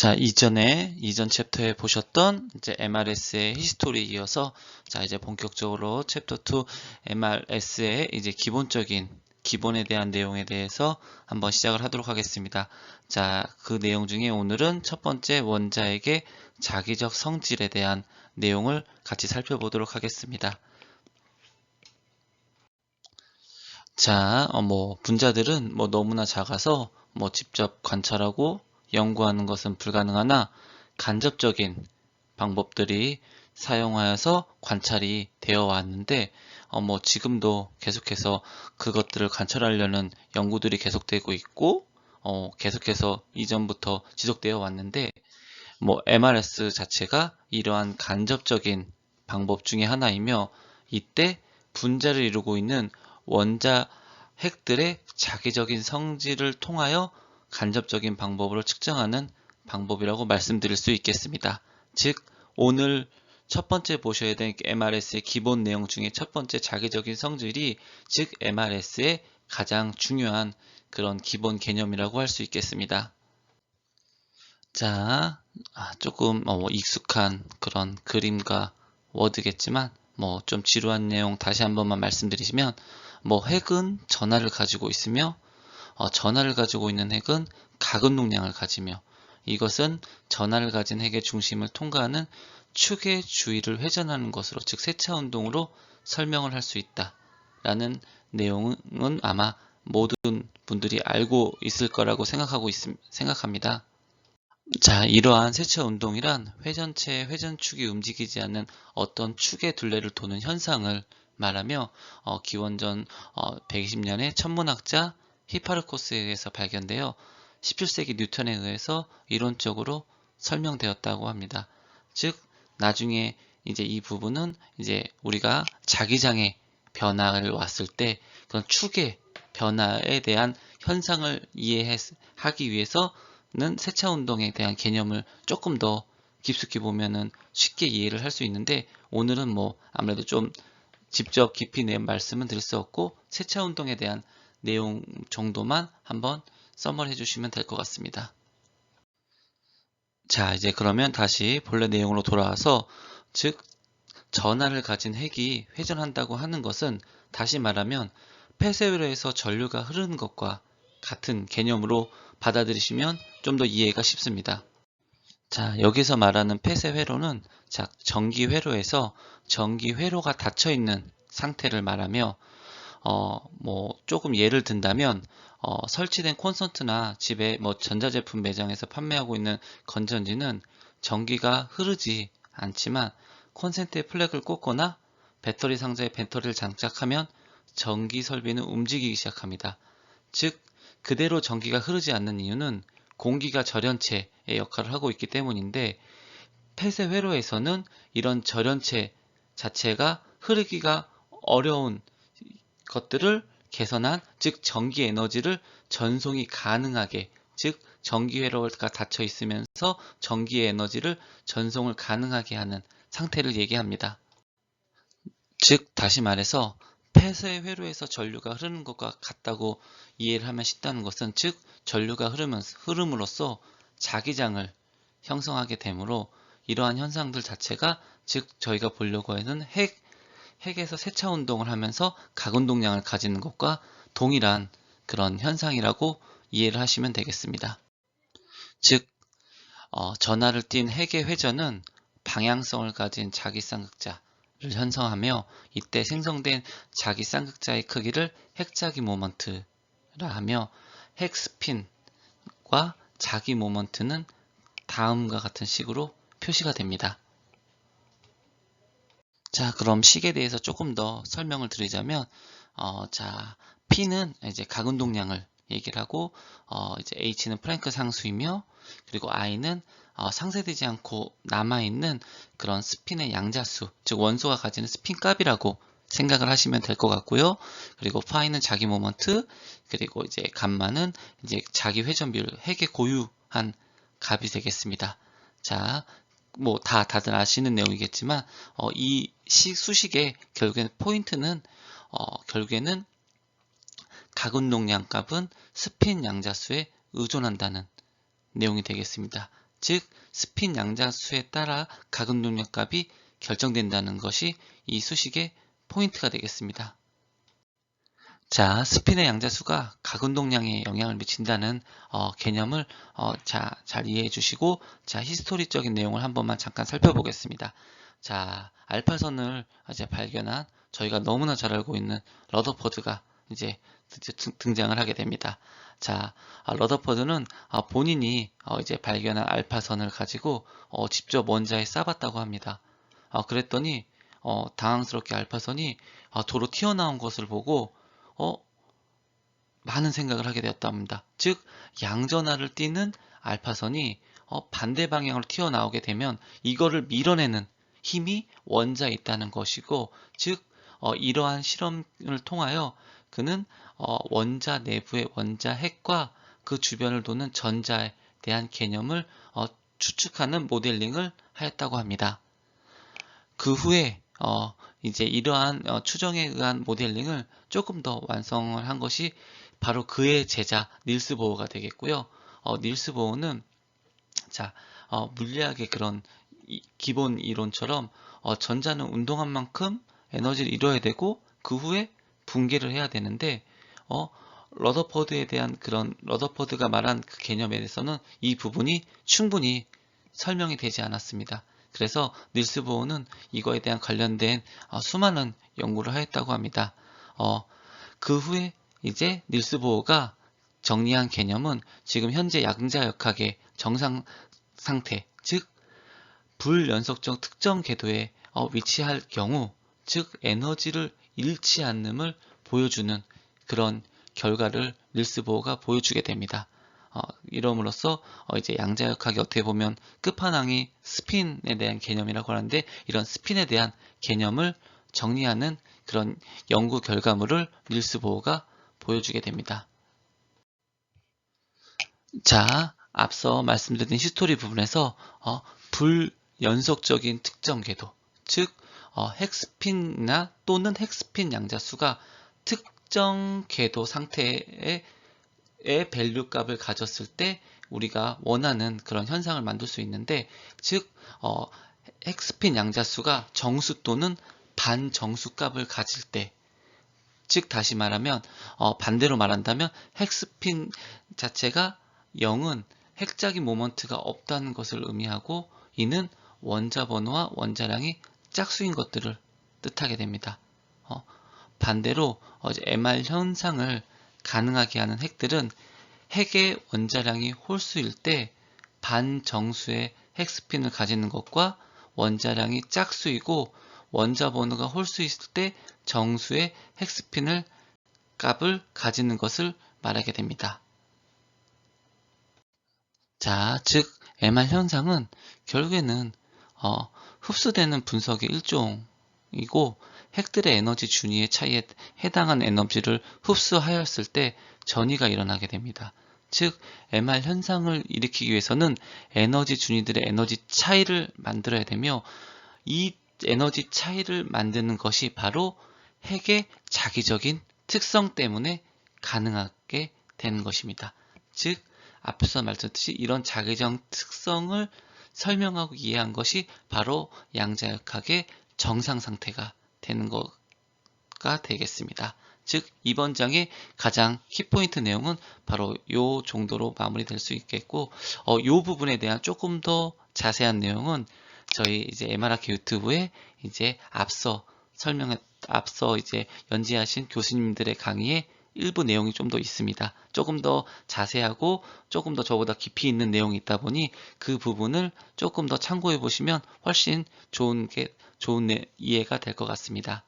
자, 이전 챕터에 보셨던 이제 MRS의 히스토리 이어서 자, 이제 본격적으로 챕터 2 MRS의 이제 기본에 대한 내용에 대해서 한번 시작을 하도록 하겠습니다. 자, 그 내용 중에 오늘은 첫 번째 원자에게 자기적 성질에 대한 내용을 같이 살펴보도록 하겠습니다. 자, 분자들은 너무나 작아서 직접 관찰하고 연구하는 것은 불가능하나 간접적인 방법들이 사용하여서 관찰이 되어 왔는데 지금도 계속해서 그것들을 관찰하려는 연구들이 계속되고 있고 계속해서 이전부터 지속되어 왔는데 MRS 자체가 이러한 간접적인 방법 중에 하나이며 이때 분자를 이루고 있는 원자 핵들의 자기적인 성질을 통하여 간접적인 방법으로 측정하는 방법이라고 말씀드릴 수 있겠습니다. 즉, 오늘 첫 번째 보셔야 될 MRS의 기본 내용 중에 첫 번째 자기적인 성질이 즉 MRS의 가장 중요한 그런 기본 개념이라고 할 수 있겠습니다. 자, 조금 익숙한 그런 그림과 워드겠지만 좀 지루한 내용 다시 한 번만 말씀드리시면 핵은 전하를 가지고 있으며 전하를 가지고 있는 핵은 가근동량을 가지며 이것은 전하를 가진 핵의 중심을 통과하는 축의 주위를 회전하는 것으로 즉 세차운동으로 설명을 할 수 있다 라는 내용은 아마 모든 분들이 알고 있을 거라고 생각합니다. 자, 이러한 세차운동이란 회전체의 회전축이 움직이지 않는 어떤 축의 둘레를 도는 현상을 말하며 기원전 120년에 천문학자 히파르코스에 의해서 발견되어 17세기 뉴턴에 의해서 이론적으로 설명되었다고 합니다. 즉, 나중에 이제 이 부분은 이제 우리가 자기장의 변화를 왔을 때 그런 축의 변화에 대한 현상을 이해하기 위해서는 세차운동에 대한 개념을 조금 더 깊숙이 보면은 쉽게 이해를 할 수 있는데 오늘은 아무래도 좀 직접 깊이 내 말씀은 드릴 수 없고 세차운동에 대한 내용 정도만 한번 써머리 해주시면 될 것 같습니다. 자, 이제 그러면 다시 본래 내용으로 돌아와서 즉 전하를 가진 핵이 회전한다고 하는 것은 다시 말하면 폐쇄회로에서 전류가 흐르는 것과 같은 개념으로 받아들이시면 좀 더 이해가 쉽습니다. 자, 여기서 말하는 폐쇄회로는 전기회로에서 전기회로가 닫혀 있는 상태를 말하며 조금 예를 든다면 설치된 콘센트나 집에 전자제품 매장에서 판매하고 있는 건전지는 전기가 흐르지 않지만 콘센트에 플래그를 꽂거나 배터리 상자에 배터리를 장착하면 전기 설비는 움직이기 시작합니다. 즉, 그대로 전기가 흐르지 않는 이유는 공기가 절연체의 역할을 하고 있기 때문인데 폐쇄 회로에서는 이런 절연체 자체가 흐르기가 어려운 것들을 개선한 즉 전기 에너지를 전송이 가능하게 즉 전기 회로가 닫혀 있으면서 전기의 에너지를 전송을 가능하게 하는 상태를 얘기합니다. 즉 다시 말해서 폐쇄 회로에서 전류가 흐르는 것과 같다고 이해를 하면 쉽다는 것은 즉 전류가 흐름으로써 자기장을 형성하게 되므로 이러한 현상들 자체가 즉 저희가 보려고 하는 핵에서 세차 운동을 하면서 가운동량을 가지는 것과 동일한 그런 현상이라고 이해를 하시면 되겠습니다. 즉 전하를 띤 핵의 회전은 방향성을 가진 자기쌍극자를 형성하며 이때 생성된 자기쌍극자의 크기를 핵자기 모먼트라 하며 핵 스핀과 자기 모먼트는 다음과 같은 식으로 표시가 됩니다. 자, 그럼 식에 대해서 조금 더 설명을 드리자면, 자, P는 이제 가운동량을 얘기를 하고, 이제 H는 플랭크 상수이며, 그리고 I는 상쇄되지 않고 남아있는 그런 스핀의 양자수, 즉 원소가 가지는 스핀 값이라고 생각을 하시면 될 것 같고요. 그리고 파이는 자기 모먼트, 그리고 이제 감마는 이제 자기 회전 비율, 핵의 고유한 값이 되겠습니다. 자, 다들 아시는 내용이겠지만, 이 수식의 결국에는 포인트는, 결국에는 가운동량 값은 스핀 양자수에 의존한다는 내용이 되겠습니다. 즉 스핀 양자수에 따라 가근동력 값이 결정된다는 것이 이 수식의 포인트가 되겠습니다. 자, 스핀의 양자수가 가운동량에 영향을 미친다는 개념을 잘 이해해 주시고, 자, 히스토리적인 내용을 한 번만 잠깐 살펴보겠습니다. 자, 알파선을 이제 발견한 저희가 너무나 잘 알고 있는 러더퍼드가 이제 드디어 등장을 하게 됩니다. 자, 러더퍼드는 본인이 이제 발견한 알파선을 가지고 직접 원자에 쏴봤다고 합니다. 그랬더니 당황스럽게 알파선이 도로 튀어나온 것을 보고 많은 생각을 하게 되었다 합니다. 즉, 양전하를 띠는 알파선이 반대 방향으로 튀어나오게 되면 이거를 밀어내는 힘이 원자에 있다는 것이고, 즉, 이러한 실험을 통하여 그는 원자 내부의 원자 핵과 그 주변을 도는 전자에 대한 개념을 추측하는 모델링을 하였다고 합니다. 그 후에 이제 이러한 추정에 의한 모델링을 조금 더 완성을 한 것이 바로 그의 제자 닐스 보어가 되겠고요. 닐스 보어는 자, 물리학의 그런 기본 이론처럼 전자는 운동한 만큼 에너지를 잃어야 되고 그 후에 붕괴를 해야 되는데 러더퍼드에 대한 그런 러더퍼드가 말한 그 개념에 대해서는 이 부분이 충분히 설명이 되지 않았습니다. 그래서 닐스 보어는 이거에 대한 관련된 수많은 연구를 하였다고 합니다. 그 후에 이제 닐스 보어가 정리한 개념은 지금 현재 양자역학의 정상 상태, 즉 불연속적 특정 궤도에 위치할 경우, 즉 에너지를 잃지 않음을 보여주는 그런 결과를 닐스 보어가 보여주게 됩니다. 이럼으로써 이제 양자역학이 어떻게 보면 끝판왕이 스핀에 대한 개념이라고 하는데, 이런 스핀에 대한 개념을 정리하는 그런 연구 결과물을 닐스 보어가 보여주게 됩니다. 자, 앞서 말씀드린 히스토리 부분에서 불연속적인 특정 궤도, 즉 핵스핀이나 또는 핵스핀 양자수가 특정 궤도 상태의 밸류 값을 가졌을 때 우리가 원하는 그런 현상을 만들 수 있는데, 즉 핵스핀 양자수가 정수 또는 반정수 값을 가질 때, 즉 다시 말하면 반대로 말한다면 핵스핀 자체가 0은 핵작용 모먼트가 없다는 것을 의미하고, 이는 원자 번호와 원자량이 짝수인 것들을 뜻하게 됩니다. 반대로 MR 현상을 가능하게 하는 핵들은 핵의 원자량이 홀수일 때 반정수의 핵스핀을 가지는 것과 원자량이 짝수이고 원자 번호가 홀수일 때 정수의 핵스핀을 값을 가지는 것을 말하게 됩니다. 자, 즉 MR 현상은 결국에는 흡수되는 분석의 일종이고, 핵들의 에너지 준위의 차이에 해당한 에너지를 흡수하였을 때 전위가 일어나게 됩니다. 즉 MR 현상을 일으키기 위해서는 에너지 준위들의 에너지 차이를 만들어야 되며, 이 에너지 차이를 만드는 것이 바로 핵의 자기적인 특성 때문에 가능하게 되는 것입니다. 즉 앞서 말씀드렸듯이 이런 자기적 특성을 설명하고 이해한 것이 바로 양자역학의 정상 상태가 되는 것가 되겠습니다. 즉 이번 장의 가장 키포인트 내용은 바로 요 정도로 마무리될 수 있겠고, 요 부분에 대한 조금 더 자세한 내용은 저희 이제 MR학회 유튜브에 이제 앞서 이제 연재하신 교수님들의 강의에 일부 내용이 좀 더 있습니다. 조금 더 자세하고 조금 더 저보다 깊이 있는 내용이 있다 보니 그 부분을 조금 더 참고해 보시면 훨씬 좋은 이해가 될 것 같습니다.